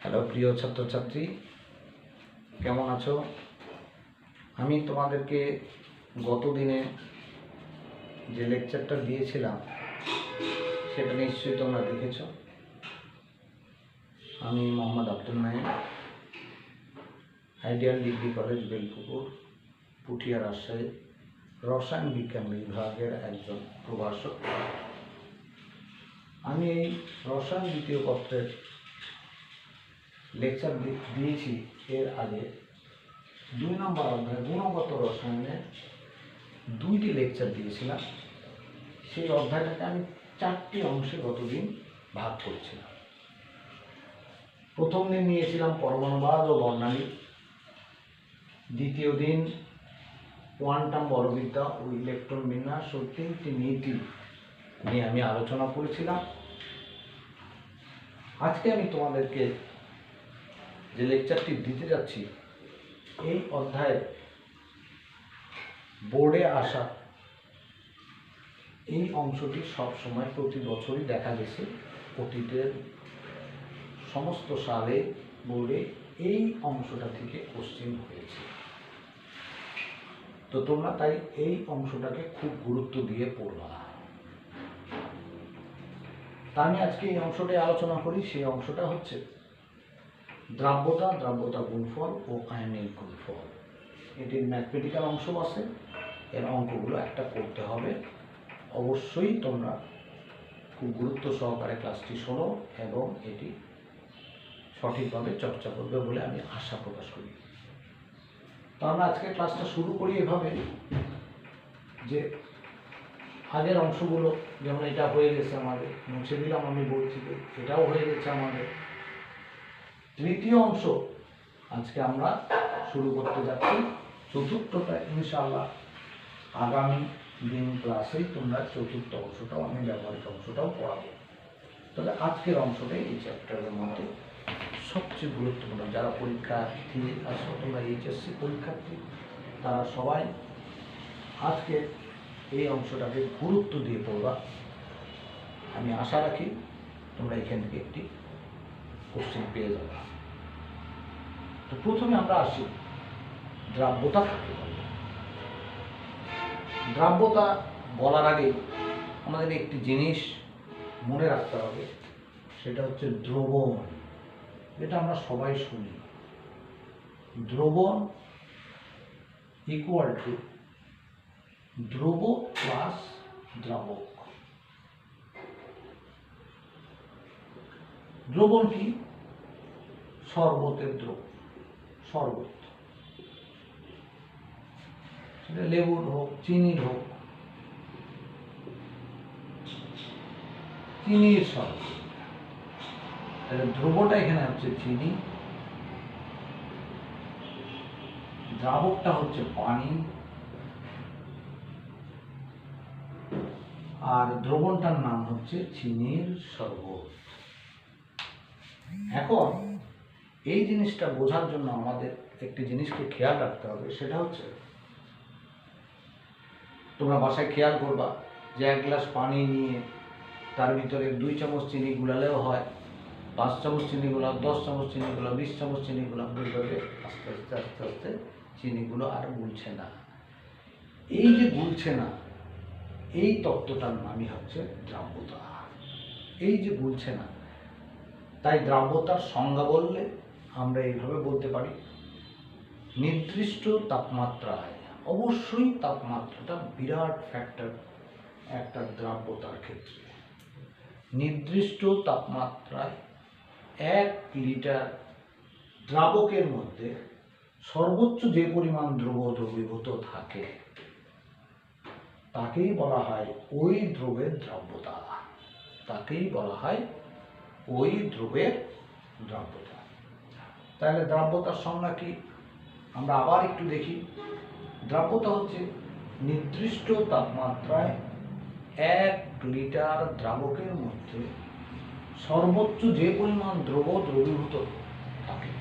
Hello প্রিয় ছাত্রছাত্রী, কেমন আছো? আমি তোমাদেরকে গত দিনে যে লেকচারটা দিয়েছিলাম সেটা নিশ্চয়ই তোমরা দেখেছ। আমি Mohammad Abdul Naim, ideal degree college Belpukur, Puthia, Rajshahi রসায়ন বিজ্ঞান বিভাগের একজন প্রভাষক। আমি এই রসায়ন দ্বিতীয় পত্রের লেকচার দিয়েছি এর আগে 2 নম্বর অধ্যায় গুণগত রসায়নের 2টি লেকচার দিয়েছিলাম। সেই অধ্যায়টাকে আমি 4টি অংশে গতদিন ভাগ করেছিলাম। প্রথম দিন নিয়েছিলাম পরমাণুবাদ ও বর্ণালী, দ্বিতীয় দিন কোয়ান্টাম বলবিদ্যা ও ইলেকট্রন বিন্যাস ও 3টি নীতি নিয়ে আমি আলোচনা করেছিলাম। আজকে আমি তোমাদেরকে যে লেকচারটি দিতে যাচ্ছি, এই অধ্যায়ে বোর্ডে আসা এই অংশটি সবসময় প্রতি বছরই দেখা গেছে, অতীতের সমস্ত সালে বোর্ডে এই অংশটা থেকে কোশ্চেন হয়েছে। তো তোমরা তাই এই অংশটাকে খুব গুরুত্ব দিয়ে পড়বা। তা আমি আজকে এই অংশটাই আলোচনা করি। সেই অংশটা হচ্ছে দ্রাব্যতা, দ্রাব্যতা গুণফল ও আয়নিক গুণফল। এটির ম্যাথমেটিক্যাল অংশ আছে, এর অঙ্কগুলো একটা করতে হবে। অবশ্যই তোমরা খুব গুরুত্ব সহকারে ক্লাসটি শোনো এবং এটি সঠিকভাবে চর্চা করবে বলে আমি আশা প্রকাশ করি। তো আমরা আজকে ক্লাসটা শুরু করি এভাবে যে আগের অংশগুলো, যেমন এটা হয়ে গেছে আমাদের, মুছে দিলাম আমি বোর্ড থেকে, এটাও হয়ে গেছে আমাদের। তৃতীয় অংশ আজকে আমরা শুরু করতে যাচ্ছি। চতুর্থটা ইনশাআল্লাহ আগামী দিন ক্লাসেই তোমরা চতুর্থ অংশটাও, আমি ব্যবহারিক অংশটাও পড়াবো। তবে আজকের অংশটাই এই চ্যাপ্টারের মধ্যে সবচেয়ে গুরুত্বপূর্ণ। যারা পরীক্ষার্থী আসো, তোমরা এইচএসসি পরীক্ষার্থী, তারা সবাই আজকে এই অংশটাকে গুরুত্ব দিয়ে পড়বা। আমি আশা রাখি তোমরা এখান থেকে একটি কোশ্চেন পেয়ে যাবে। তো প্রথমে আমরা আসি দ্রাব্যতা কাকে বলে। দ্রাব্যতা বলার আগে আমাদের একটি জিনিস মনে রাখতে হবে, সেটা হচ্ছে দ্রবণ। যেটা আমরা সবাই শুনি, দ্রবণ ইকুয়াল টু দ্রব প্লাস দ্রাবক। দ্রবণ কি? শরবতের দ্রব, শরবত, সেটা লেবুর হোক, চিনির হোক, চিনির শরবত। তাহলে দ্রবটা এখানে হচ্ছে চিনি, দ্রাবকটা হচ্ছে পানি, আর দ্রবণটার নাম হচ্ছে চিনির শরবত। এখন এই জিনিসটা বোঝার জন্য আমাদের একটি জিনিসকে খেয়াল রাখতে হবে, সেটা হচ্ছে তোমরা বাসায় খেয়াল করবা যে 1 গ্লাস পানি নিয়ে তার ভিতরে 2 চামচ চিনি গুলালেও হয়, 5 চামচ চিনি গুলাও, 10 চামচ চিনি গুলাও, 20 চামচ চিনি গুলাও, এইভাবে আস্তে আস্তে আস্তে আস্তে চিনিগুলো আর গুলছে না। এই যে গুলছে না, এই তত্ত্বটার নামই হচ্ছে দ্রাব্যতা। এই যে গুলছে না, তাই দ্রাব্যতার সংজ্ঞা বললে আমরা এইভাবে বলতে পারি, নির্দিষ্ট তাপমাত্রায়, অবশ্যই তাপমাত্রাটা বিরাট ফ্যাক্টর একটা দ্রাব্যতার ক্ষেত্রে। নির্দিষ্ট তাপমাত্রায় 1 লিটার দ্রাবকের মধ্যে সর্বোচ্চ যে পরিমাণ দ্রব দ্রবীভূত থাকে তাকেই বলা হয় ওই দ্রবের দ্রাব্যতা। তাকেই বলা হয় ওই দ্রবের দ্রাব্যতা। তাহলে দ্রাব্যতার সংজ্ঞা কি? আমরা আবার একটু দেখি। দ্রাব্যতা হচ্ছে নির্দিষ্ট তাপমাত্রায় 1 লিটার দ্রাবকের মধ্যে সর্বোচ্চ যে পরিমাণ দ্রব দ্রবীভূত থাকে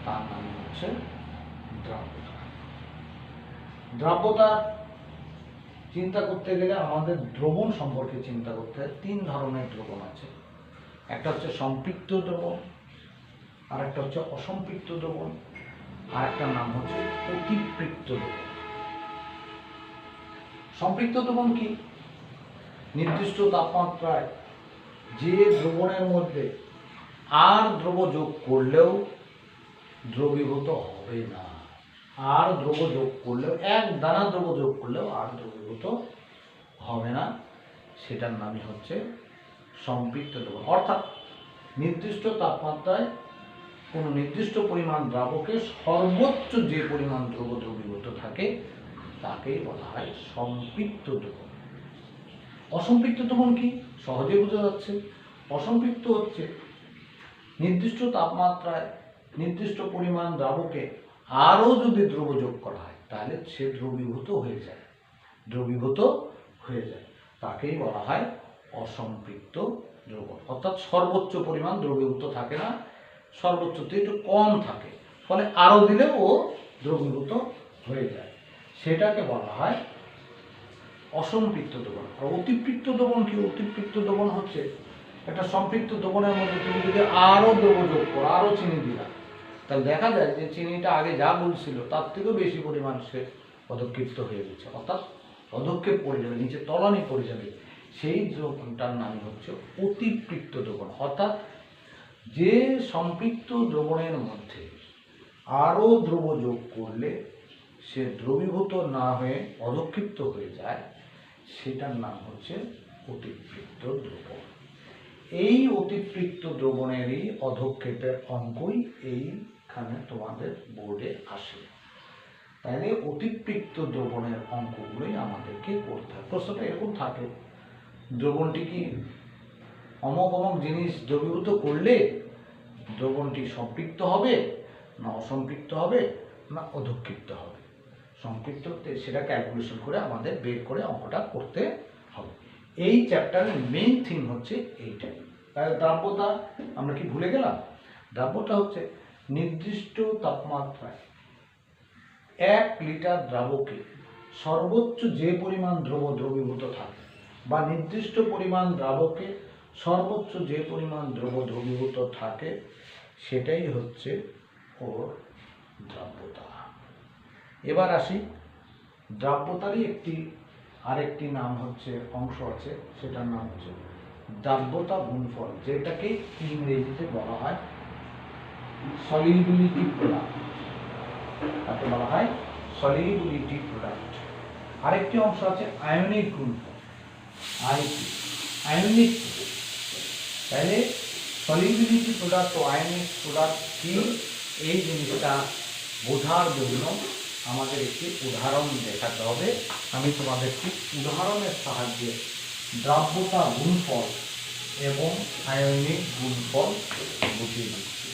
তার নাম হচ্ছে দ্রাব্যতা। দ্রাব্যতা চিন্তা করতে গেলে আমাদের দ্রবণ সম্পর্কে চিন্তা করতে হয়। 3 ধরনের দ্রবণ আছে। একটা হচ্ছে সম্পৃক্ত দ্রবণ, আর একটা হচ্ছে অসম্পৃক্ত দ্রবণ, আর একটা নাম হচ্ছে অতিপৃক্ত দ্রবণ। সম্পৃক্ত দ্রবণ কি? নির্দিষ্ট তাপমাত্রায় যে দ্রবণের মধ্যে আর দ্রব যোগ করলেও দ্রবীভূত হবে না, আর দ্রব যোগ করলেও, এক দানা দ্রব যোগ করলেও আর দ্রবীভূত হবে না, সেটার নামই হচ্ছে সম্পৃক্ত দ্রবণ। অর্থাৎ নির্দিষ্ট তাপমাত্রায় কোনো নির্দিষ্ট পরিমাণ দ্রাবকে সর্বোচ্চ যে পরিমাণ দ্রব দ্রবীভূত থাকে তাকেই বলা হয় সম্পৃক্ত দ্রবণ। অসম্পৃক্ত দ্রবণ কি? সহজে বোঝা যাচ্ছে। অসম্পৃক্ত হচ্ছে নির্দিষ্ট তাপমাত্রায় নির্দিষ্ট পরিমাণ দ্রাবকে আরও যদি দ্রব যোগ করা হয় তাহলে সে দ্রবীভূত হয়ে যায়, দ্রবীভূত হয়ে যায়, তাকেই বলা হয় অসম্পৃক্ত দ্রবণ। অর্থাৎ সর্বোচ্চ পরিমাণ দ্রবীভূত থাকে না, সর্বোচ্চতে একটু কম থাকে, ফলে আরও দিলে ও দ্রবীভূত হয়ে যায়, সেটাকে বলা হয় অসম্পৃক্ত দ্রবণ। আর অতিপৃক্ত দ্রবণ কি? অতিপৃক্ত দ্রবণ হচ্ছে একটা সম্পৃক্ত দ্রবণের মধ্যে তুমি যদি আরও দ্রব যোগ করো, আরও চিনি দিলা, তাহলে দেখা যায় যে চিনিটা আগে যা বলছিল তার থেকেও বেশি পরিমাণ সে পদক্ষিপ্ত হয়ে গেছে, অর্থাৎ পদক্ষেপ পড়ে যাবে, নিচে তলানি পড়ে যাবে, সেই দ্রবণটার নামই হচ্ছে অতিপৃক্ত দ্রবণ। অর্থাৎ যে সম্পৃক্ত দ্রবণের মধ্যে আরও দ্রব যোগ করলে সে দ্রবীভূত না হয়ে পদক্ষিপ্ত হয়ে যায়, সেটার নাম হচ্ছে অতিপৃক্ত দ্রবণ। এই অতিপৃক্ত দ্রবণেরই অধক্ষেপের অঙ্কই এইখানে তোমাদের বোর্ডে আসে। তাহলে অতিপৃক্ত দ্রবণের অঙ্কগুলোই আমাদেরকে করতে হয়। প্রশ্নটা এরকম থাকে, দ্রবণটি কি অমক অমক জিনিস দ্রবীভূত করলে দ্রবণটি সম্পৃক্ত হবে না অসম্পৃক্ত হবে না অধক্ষিপ্ত হবে? সম্পৃক্ত হতে সেটা ক্যালকুলেশন করে আমাদের বের করে অঙ্কটা করতে হবে। এই চ্যাপ্টারের মেইন থিম হচ্ছে এইটাই। তাহলে দ্রাব্যতা আমরা কি ভুলে গেলাম? দ্রাব্যতা হচ্ছে নির্দিষ্ট তাপমাত্রায় 1 লিটার দ্রাবকে সর্বোচ্চ যে পরিমাণ দ্রব দ্রবীভূত থাকে, বা নির্দিষ্ট পরিমাণ দ্রাবকে সর্বোচ্চ যে পরিমাণ দ্রব দ্রবীভূত থাকে, সেটাই হচ্ছে ওর দ্রাব্যতা। এবার আসি, দ্রাব্যতারই আরেকটি নাম হচ্ছে, অংশ আছে, সেটার নাম হচ্ছে দ্রাব্যতা গুণফল, যেটাকে ইংরেজিতে বলা হয় সলিবিলিটি প্রোডাক্ট। তাকে বলা হয় সলিবিলিটি প্রোডাক্ট। আরেকটি অংশ আছে আয়নিক গুণফল, আয়নিক। তাহলে সলিবিলিটি প্রোডাক্ট ও আয়নিক প্রোডাক্ট কি, এই জিনিসটা বোঝার জন্য আমাদের একটি উদাহরণ দেখাতে হবে। আমি তোমাদেরকে উদাহরণের সাহায্যে দ্রাব্যতা গুণফল এবং আয়নিক গুণফল বুঝিয়ে দিচ্ছি।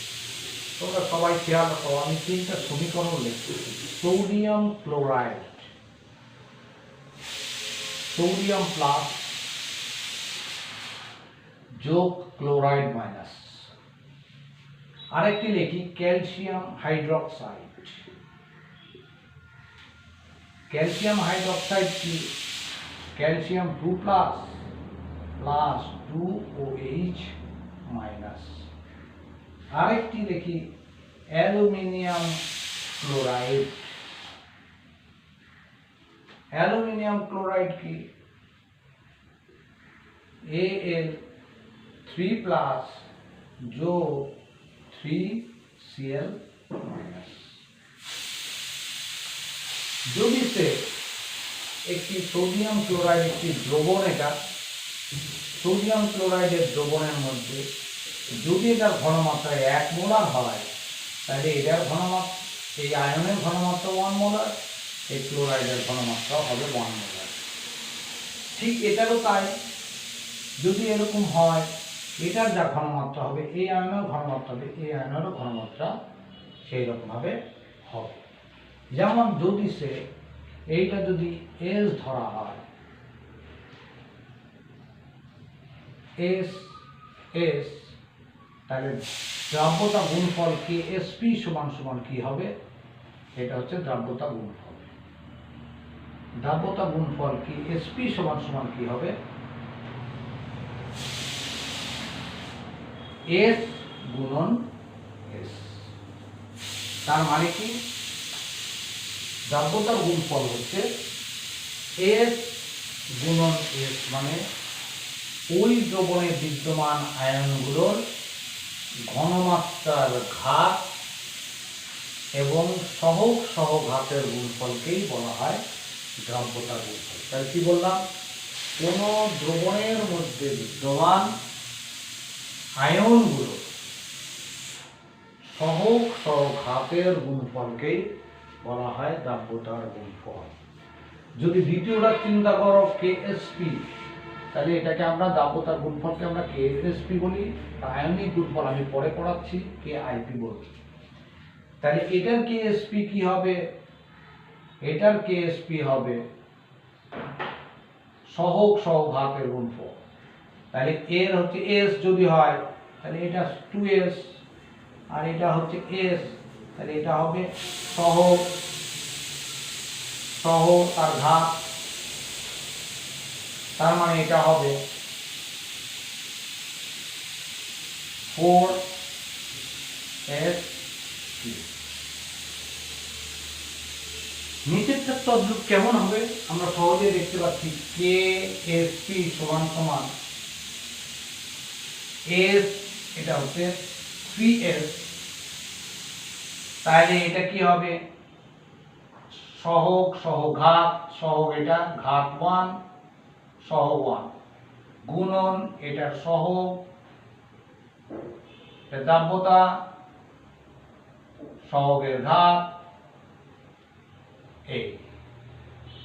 তোমরা সবাই খেয়াল রাখো, আমি 3টা সমীকরণ লিখছি। সোডিয়াম ক্লোরাইড, সোডিয়াম প্লাস যোগ ক্লোরাইড মাইনাস। আরেকটি লিখি ক্যালসিয়াম হাইড্রোক্সাইড। ক্যালসিয়াম হাইড্রোক্সাইড কি? Calcium 2 plus 2OH minus. আরেকটি দেখি অ্যালুমিনিয়াম ক্লোরাইড। অ্যালুমিনিয়াম ক্লোরাইড কি? Al3 প্লাস যোগ 3Cl মাইনাস। যদি সে একটি সোডিয়াম ক্লোরাইড, একটি দ্রবণ, এটা সোডিয়াম ক্লোরাইডের দ্রবণের মধ্যে যদি এটার ঘনমাত্রা 1 মোলার হয়, তাহলে এটার ঘনমাত্রা, এই আয়নের ঘনমাত্রা 1 মোলার, এই ক্লোরাইডের ঘনমাত্রা হবে 1 মোলার। ঠিক এটারও তাই, যদি এরকম হয়, এটার যা ঘনমাত্রা হবে এই আয়নের ঘনমাত্রা হবে, এই আয়নেরও ঘনমাত্রা সেই রকমভাবে হবে। যেমন যদি সে এইটা যদি S ধরা হয়, S, তাহলে দ্রাব্যতা গুণফল কি? SP সমান সমান কি হবে? এটা হচ্ছে দ্রাব্যতা গুণফল। দ্রাব্যতা গুণফল কি? SP সমান সমান কি হবে? S গুণন এস। তার মানে কি, দ্রাব্যতার গুণফল হচ্ছে এস গুণন এস, মানে ওই দ্রবণে বিদ্যমান আয়নগুলোর ঘনমাত্রার ঘাত এবং সহগ সহঘাতের গুণফলকেই বলা হয় দ্রাব্যতার গুণফল। তাহলে কি বললাম, কোন দ্রবণের মধ্যে বিদ্যমান আয়নগুলো সহগ সহঘাতের গুণফলকেই বলা হয় দ্রাব্যতার গুণফল। যদি দ্বিতীয়টা চিন্তা করো কেএসপি, তাহলে এটাকে আমরা দ্রাব্যতার গুণফলকে আমরা কেএসপি বলি, আয়নিক গুণফল আমি পরে পড়াচ্ছি কে আইপি বলি। তাহলে এটার কেএসপি কি হবে, এটার কেএসপি হবে সহগ সহঘাতের গুণফল। তাহলে এর হচ্ছে এস যদি হয়, তাহলে এটা 2s, আর এটা হচ্ছে এস, তাহলে এটা হবে সহগ সহগ আর ঘাত, তার মানে এটা হবে 4s। নিচেরটা তদ্রূপ কেমন হবে আমরা সহজে দেখতে পাচ্ছি, কে এস পি সমান সমান এস, এটা হচ্ছে 3s। তাহলে এটা কি হবে, সহগ সহঘাত, সহগ এটা ঘাত 1 সহগ 1 গুণন এটার সহগ দ্রাব্যতা সহগের ঘাত এই।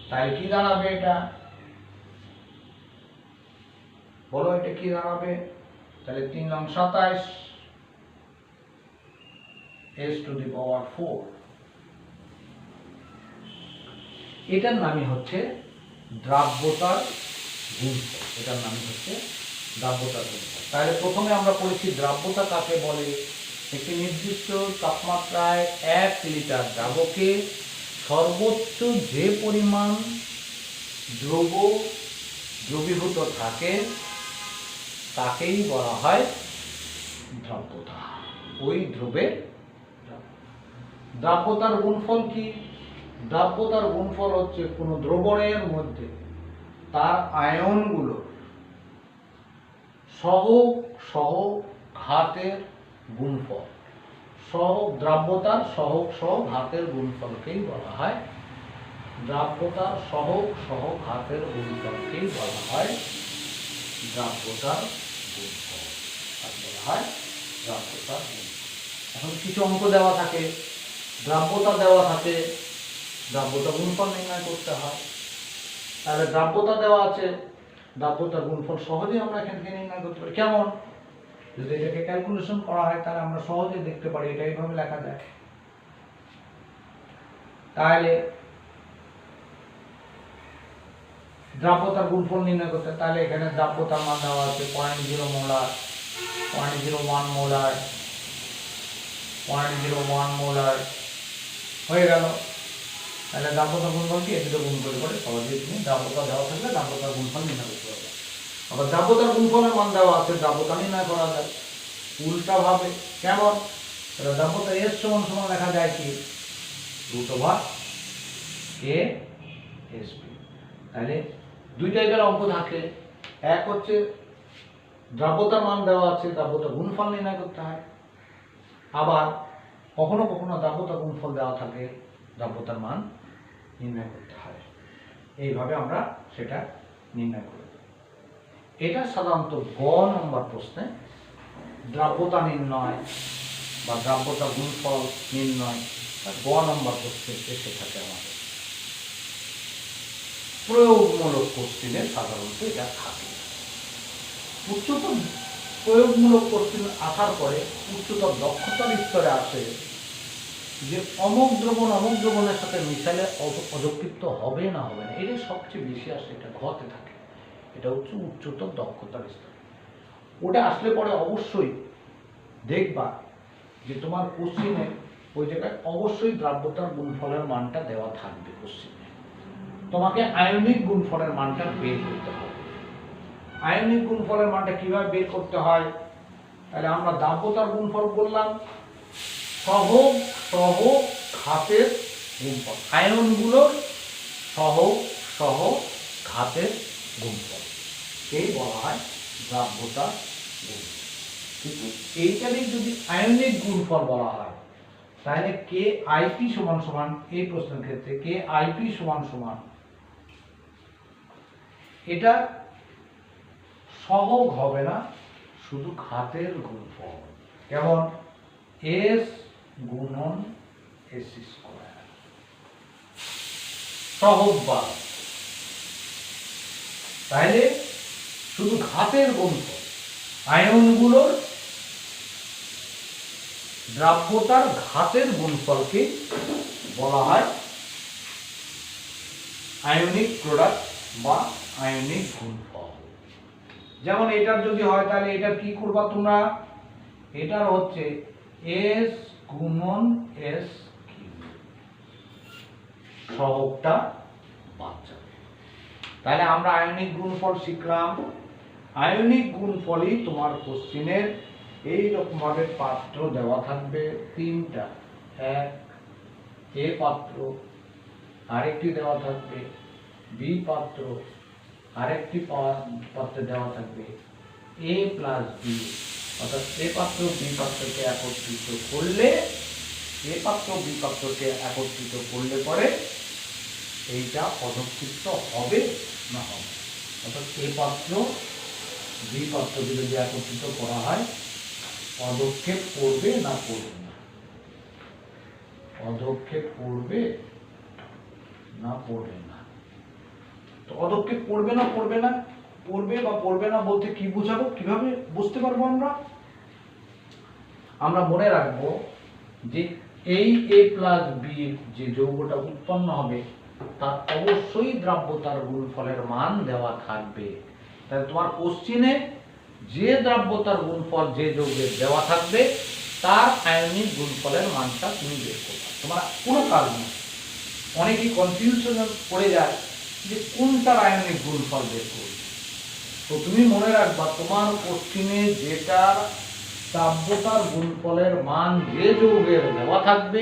তাই কি দাঁড়াবে, এটা বলো, এটা কি দাঁড়াবে, তাহলে 3 নং 27 s⁴। এটার নামই হচ্ছে দ্রাব্যতার গুণফল, এটার নামই হচ্ছে দ্রাব্যতার গুণফল। তাহলে প্রথমে আমরা পড়েছি দ্রাব্যতা কাকে বলে, একটি নির্দিষ্ট তাপমাত্রায় 1 লিটার দ্রাবকে সর্বোচ্চ যে পরিমাণ দ্রবীভূত থাকে তাকেই বলা হয় দ্রাব্যতা। ওই দ্রবের দ্রাব্যতার গুণফল কি, দ্রাব্যতার গুণফল হচ্ছে কোন দ্রবণের মধ্যে তার আয়নগুলো সহগ সহঘাতের গুণফল, সহগ দ্রাব্যতার সহগ সহঘাতের গুণফলকেই বলা হয় দ্রাব্যতার সহগ সহঘাতের গুণফলকেই বলা হয় দ্রাব্যতার গুণফল, আর বলা হয় দ্রাব্যতার গুণফল। এখন কিছু অঙ্ক দেওয়া থাকে, দ্রাব্যতা দেওয়া থাকে, দ্রাব্যতা গুণফল নির্ণয় করতে হয়। তাহলে দ্রাব্যতা দেওয়া আছে, দ্রাব্যতার গুণফল সহজেই আমরা এখান থেকে নির্ণয় করতে পারি। কেমন, যদি এটাকে ক্যালকুলেশন করা হয় তাহলে আমরা সহজে দেখতে পারি, এটা এইভাবে লেখা যায়। তাহলে দ্রাব্যতার গুণফল নির্ণয় করতে, তাহলে এখানে দ্রাব্যতার মান দেওয়া আছে 0.0 মোলার, 0.01 মোলার, 0.01 মোলার হয়ে গেল। তাহলে দ্রাব্যতার গুণফল কি, এটি তো গুণ করে পরে সহজেই তুমি দ্রাব্যতা দেওয়া থাকলে দ্রাব্যতার গুণফল নির্ণয় করতে পারবে। আবার দ্রাব্যতার গুণফলের মান দেওয়া আছে, দ্রাব্যতা নির্ণয় করা যায় উল্টা ভাবে। কেমন, তাহলে দ্রাব্যতা এস সমান সমান লেখা যায় কি √K/SP। তাহলে দুই টাইপের অঙ্ক থাকে, এক হচ্ছে দ্রাব্যতার মান দেওয়া আছে, দ্রাব্যতার গুণফল নির্ণয় করতে হয়। আবার কখনো কখনো দ্রাব্যতার গুণফল দেওয়া থাকে, দ্রাব্যতার মান নির্ণয় করতে হয়। এইভাবে আমরা সেটা নির্ণয় করি। এটা সাধারণত গ নম্বর প্রশ্নে দ্রাব্যতা নির্ণয় বা দ্রাব্যতা গুণফল নির্ণয় গ নম্বর প্রশ্নে এসে থাকে। আমাদের প্রয়োগমূলক কোশ্চিনে সাধারণত এটা থাকে। উচ্চতর প্রয়োগমূলক কোশ্চিন আসার পরে উচ্চতর দক্ষতার স্তরে আসে যে অমুক দ্রবণের সাথে মিশালে অযৌক্তিক হবে না হবে না, এটাই সবচেয়ে বেশি আসে, এটা ঘতে থাকে। এটা হচ্ছে উচ্চতর দক্ষতার স্তর। ওটা আসলে পরে অবশ্যই দেখবা যে তোমার কোশ্চিনে ওই জায়গায় অবশ্যই দ্রাব্যতার গুণফলের মানটা দেওয়া থাকবে। কোশ্চিনে তোমাকে আয়নিক গুণফলের মানটা বের করতে হবে। আয়নিক গুণফলের মানটা কিভাবে বের করতে হয়, তাহলে আমরা দ্রাব্যতার গুণফল বললাম সহগ সহ ঘাতের গুণফল, আয়নগুলোর সহগ সহ ঘাতের গুণফল এই বলা হয় দ্রাব্যতার গুণফল। কিন্তু এইটারই যদি আয়নিক গুণফল বলা হয় তাহলে কে আইপি সমান সমান, এই প্রশ্নের ক্ষেত্রে কে আইপি সমান সমান এটা সহগ হবে না, শুধু ঘাতের গুণফল, যেমন এস গুণন এস স্কয়ার সহগ বা, তাহলে শুধু ঘাতের গুণফল, আয়নগুলোর দ্রাব্যতার ঘাতের গুণফলকে বলা হয় আয়নিক প্রোডাক্ট বা আয়নিক গুণফল। যেমন এটার যদি হয় তাহলে এটা কি করবা তোমরা, এটার হচ্ছে এস গুণন এস কিউ, সহগটা বাদ যাবে। তাহলে আমরা আয়নিক গুণফল শিখলাম। আয়নিক গুণফলই তোমার কোশ্চিনের এইরকম ভাবে পাত্র দেওয়া থাকবে তিনটা, এক এ পাত্র, আরেকটি দেওয়া থাকবে বি পাত্র, আরেকটি পাত্রে দেওয়া থাকবে এ প্লাস বি, অর্থাৎ এ পাত্র বি পাত্রকে একত্রিত করলে, এ পাত্র বি পাত্রকে একত্রিত করলে পরে এইটা পদক্ষিপ্ত হবে না হবে, অর্থাৎ এ পাত্র বি পাত্রকে যদি একত্রিত করা হয় পদক্ষেপ করবে না করবে না, পদক্ষেপ করবে না করবে না। তো পদক্ষেপ করবে না করবে না, পড়বে বা পড়বে না বলতে কি বোঝাবো, কিভাবে বুঝতে পারবো আমরা? আমরা মনে রাখবো যে এই এ প্লাস বি যে যৌগটা উৎপন্ন হবে তার অবশ্যই দ্রাব্যতার গুণফলের মান দেওয়া থাকবে। তাহলে তোমার কোশ্চিনে যে দ্রাব্যতার গুণফল যে যৌগের দেওয়া থাকবে তার আয়নিক গুণফলের মানটা তুমি বের করবে, তোমার কোনো কাজ নেই। অনেকেই কনফিউশনে পড়ে যায় যে কোনটার আয়নিক গুণফল বের করবে। তো তুমি মনে রাখবা তোমার কোশ্চিনে যেটার দ্রাব্যতার গুণফলের মান যে যৌগের দেওয়া থাকবে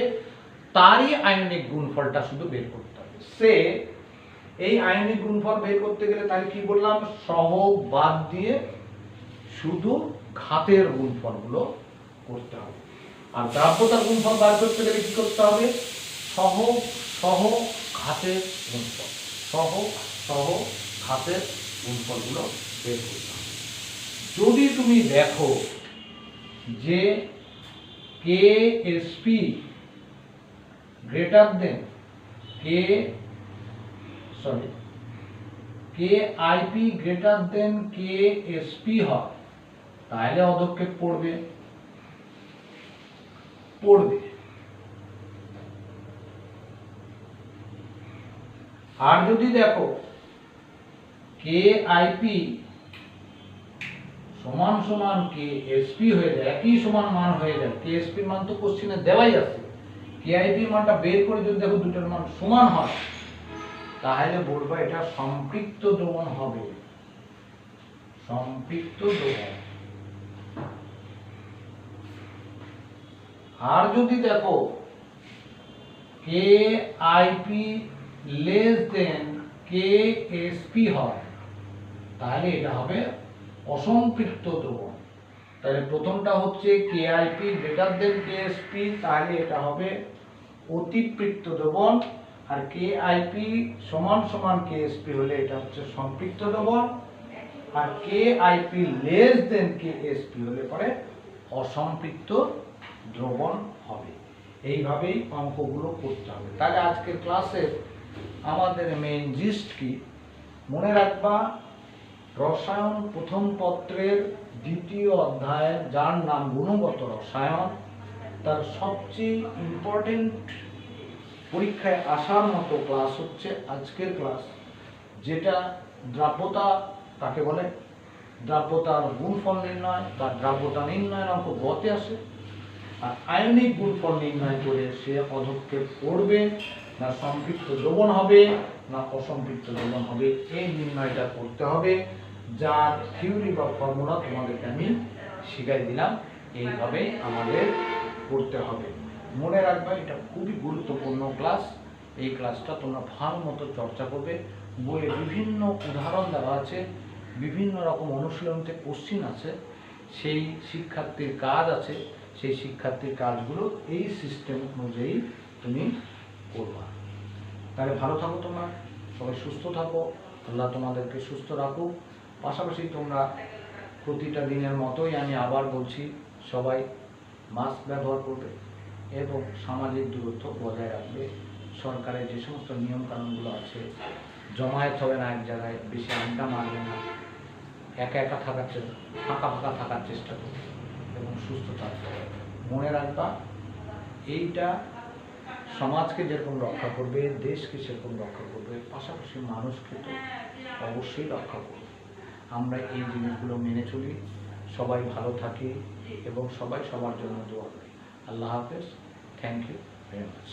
তারই আয়নিক গুণফলটা শুধু বের করতে হবে। সে এই আয়নিক গুণফল বের করতে গেলে তাহলে কি বললাম, সহগ বাদ দিয়ে শুধু ঘাতের গুণফলগুলো করতে হবে। আর দ্রাব্যতার গুণফল বার করতে গেলে কি করতে হবে, সহগ সহ ঘাতের গুণফল, সহগ সহ ঘাতের গুণফলগুলো বের করতে হবে। যদি তুমি দেখো যে কে এসপি গ্রেটার দেন কে আইপি গ্রেটার দেন কে এসপি হয় তাহলে পদক্ষেপ পড়বে পড়বে। আর যদি দেখো কে আইপি সমান সমান কে এসপি হয়ে যায়, একই সমান মান হয়ে যায়, কে এসপি মান তো কোশ্চেনে দেওয়াই আছে, কে আইপি মানটা বের করে যদি দেখো দুটোর মান সমান হয় তাহলে বলবো এটা সম্পৃক্ত দ্রবণ হবে, সম্পৃক্ত দ্রবণ। আর যদি দেখো কে আইপি লেস দেন কে এসপি হয় তাহলে এটা হবে অসম্পৃক্ত দ্রবণ। তাহলে প্রথমটা হচ্ছে কে আইপি গ্রেটার দেন কে এসপি, তাহলে এটা হবে অতিপৃক্ত দ্রবণ। আর কে আইপি সমান সমান কে এসপি হলে এটা হচ্ছে সম্পৃক্ত দ্রবণ। আর কে আইপি লেস দেন কে এসপি হলে পরে অসম্পৃক্ত দ্রবণ হবে। এইভাবেই অঙ্কগুলো করতে হবে। তাহলে আজকের ক্লাসে আমাদের মেইন জিস্ট কি, মনে রাখবা রসায়ন প্রথম পত্রের দ্বিতীয় অধ্যায় যার নাম গুণগত রসায়ন, তার সবচেয়ে ইম্পর্টেন্ট পরীক্ষায় আসার মতো ক্লাস হচ্ছে আজকের ক্লাস, যেটা দ্রাব্যতা কাকে বলে, দ্রাব্যতার গুণফল নির্ণয় বা দ্রাব্যতা নির্ণয়ের অঙ্ক গতে আসে। আর আয়নিক গুণফল নির্ণয় করে সে পদক্ষেপ করবে না সম্পৃক্ত দ্রবণ হবে না অসম্পৃক্ত দ্রবণ হবে, এই নির্ণয়টা করতে হবে, যার থিওরি বা ফর্মুলা তোমাদেরকে আমি শিখাই দিলাম। এইভাবে আমাদের করতে হবে। মনে রাখবে এটা খুবই গুরুত্বপূর্ণ ক্লাস। এই ক্লাসটা তোমরা ভালো মতো চর্চা করবে। বইয়ে বিভিন্ন উদাহরণ দেওয়া আছে, বিভিন্ন রকম অনুশীলনীতে কোশ্চিন আছে, সেই শিক্ষার্থীর কাজ আছে, সেই শিক্ষার্থীর কাজগুলো এই সিস্টেম অনুযায়ী তুমি করবা। তাহলে ভালো থাকো, তোমরা সবাই সুস্থ থাকো, আল্লাহ তোমাদেরকে সুস্থ রাখুক। পাশাপাশি তোমরা প্রতিটা দিনের মতোই আমি আবার বলছি, সবাই মাস্ক ব্যবহার করবে এবং সামাজিক দূরত্ব বজায় রাখবে। সরকারের যে সমস্ত নিয়মকানুনগুলো আছে, জমায়েত হবে না এক জায়গায়, বেশি আড্ডা মারবে না, একা একা ফাঁকা থাকার চেষ্টা করবে এবং সুস্থ থাকবে। মনে রাখবা, এইটা সমাজকে যেরকম রক্ষা করবে, দেশকে সেরকম রক্ষা করবে, পাশাপাশি মানুষকে তো অবশ্যই রক্ষা করবে। আমরা এই জিনিসগুলো মেনে চলি, সবাই ভালো থাকি এবং সবাই সবার জন্য দোয়া করি। আল্লাহ হাফেজ। Thank you very much.